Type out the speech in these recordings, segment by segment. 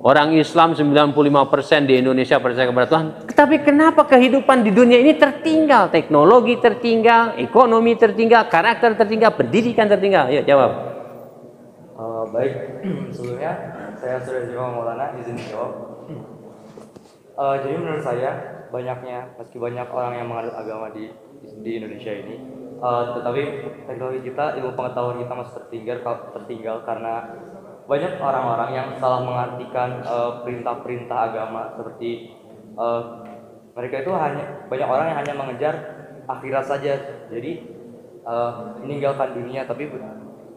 Orang Islam 95% di Indonesia percaya kepada Tuhan. Tapi kenapa kehidupan di dunia ini tertinggal? Teknologi tertinggal, ekonomi tertinggal, karakter tertinggal, pendidikan tertinggal. Ayo jawab. Baik, sebelumnya saya sudah juga Maulana, izin jawab. Jadi menurut saya meski banyak orang yang menganut agama di Indonesia ini, tetapi teknologi kita, ilmu pengetahuan kita masih tertinggal karena banyak orang-orang yang salah mengartikan perintah-perintah agama, seperti mereka itu banyak orang yang hanya mengejar akhirat saja. Jadi meninggalkan dunia, tapi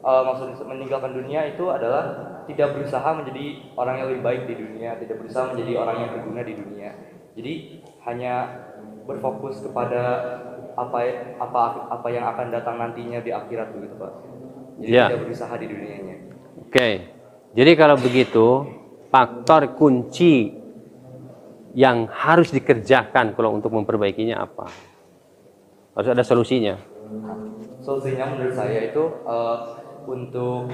maksud meninggalkan dunia itu adalah tidak berusaha menjadi orang yang lebih baik di dunia, tidak berusaha menjadi orang yang berguna di dunia. Jadi hanya berfokus kepada apa yang akan datang nantinya di akhirat begitu, Pak. Jadi tidak berusaha di dunianya. Oke. Jadi kalau begitu, faktor kunci yang harus dikerjakan kalau untuk memperbaikinya apa? Harus ada solusinya. Solusinya menurut saya itu untuk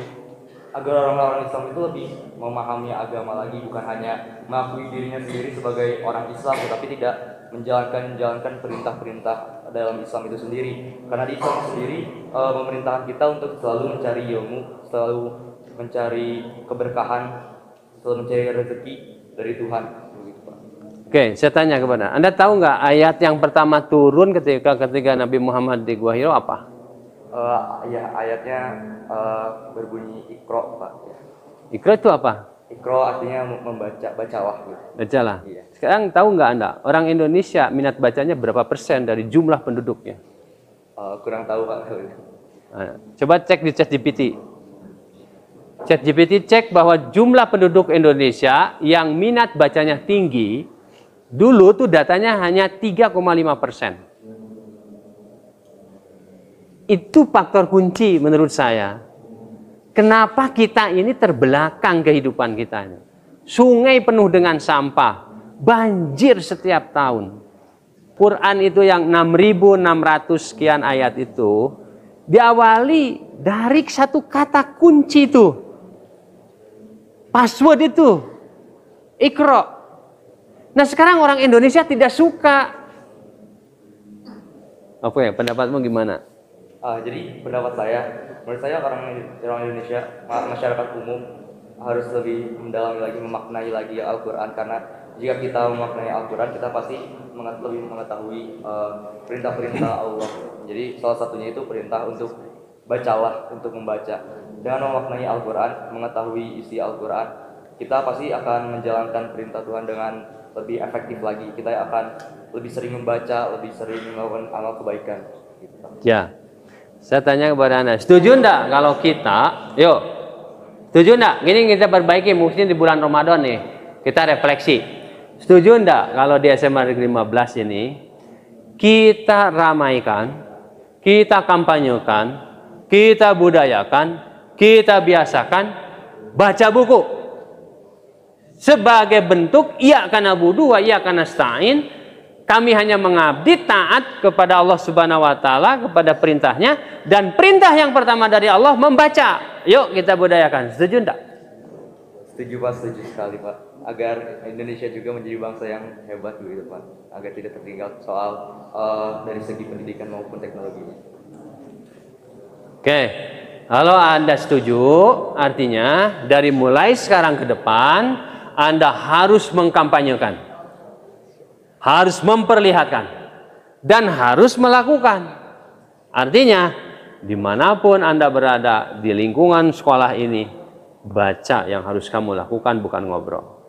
agar orang-orang Islam itu lebih memahami agama lagi, bukan hanya mengakui dirinya sendiri sebagai orang Islam, tetapi tidak menjalankan perintah-perintah dalam Islam itu sendiri. Karena di Islam sendiri memerintahkan kita untuk selalu mencari ilmu, selalu mencari keberkahan, selalu mencari rezeki dari Tuhan. Begitu, Pak. Oke, saya tanya kepada Anda, tahu nggak ayat yang pertama turun ketika Nabi Muhammad di Gua Hiro apa? Ya, ayatnya berbunyi Iqra, Pak. Iqra itu apa? Iqra artinya membaca, bacalah. Gitu. Bacalah. Iya. Sekarang tahu nggak Anda, orang Indonesia minat bacanya berapa persen dari jumlah penduduknya? Kurang tahu, Pak. Coba cek di ChatGPT. ChatGPT cek bahwa jumlah penduduk Indonesia yang minat bacanya tinggi, dulu tuh datanya hanya 3,5%. Itu faktor kunci menurut saya. Kenapa kita ini terbelakang kehidupan kita ini? Sungai penuh dengan sampah, banjir setiap tahun. Quran itu yang 6.600 sekian ayat itu diawali dari satu kata kunci itu. Password itu Iqra. Nah sekarang orang Indonesia tidak suka. Oke, pendapatmu gimana? Jadi menurut saya orang Indonesia, masyarakat umum harus lebih mendalami lagi, memaknai lagi Al-Quran, karena jika kita memaknai Al-Quran, kita pasti lebih mengetahui perintah-perintah Allah. Jadi salah satunya itu perintah untuk bacalah, untuk membaca. Dengan memaknai Al-Quran, mengetahui isi Al-Quran, kita pasti akan menjalankan perintah Tuhan dengan lebih efektif lagi. Kita akan lebih sering membaca, lebih sering melakukan amal kebaikan. Gitu. Ya. Saya tanya kepada Anda, setuju enggak kalau kita, setuju enggak? Gini kita perbaiki, mungkin di bulan Ramadan nih, kita refleksi. Setuju enggak kalau di SMA Negeri 15 ini, kita ramaikan, kita kampanyekan, kita budayakan, kita biasakan baca buku. Sebagai bentuk, iyyaka na'budu wa iyyaka nasta'in, kami hanya mengabdi taat kepada Allah Subhanahu wa taala, kepada perintahnya, dan perintah yang pertama dari Allah membaca. Yuk kita budayakan. Setuju enggak? Setuju, Pak, setuju sekali, Pak. Agar Indonesia juga menjadi bangsa yang hebat begitu, Pak. Agar tidak tertinggal soal dari segi pendidikan maupun teknologi. Oke. Kalau Anda setuju, artinya dari mulai sekarang ke depan Anda harus mengkampanyekan, harus memperlihatkan, dan harus melakukan. Artinya, dimanapun Anda berada di lingkungan sekolah ini, baca yang harus kamu lakukan, bukan ngobrol.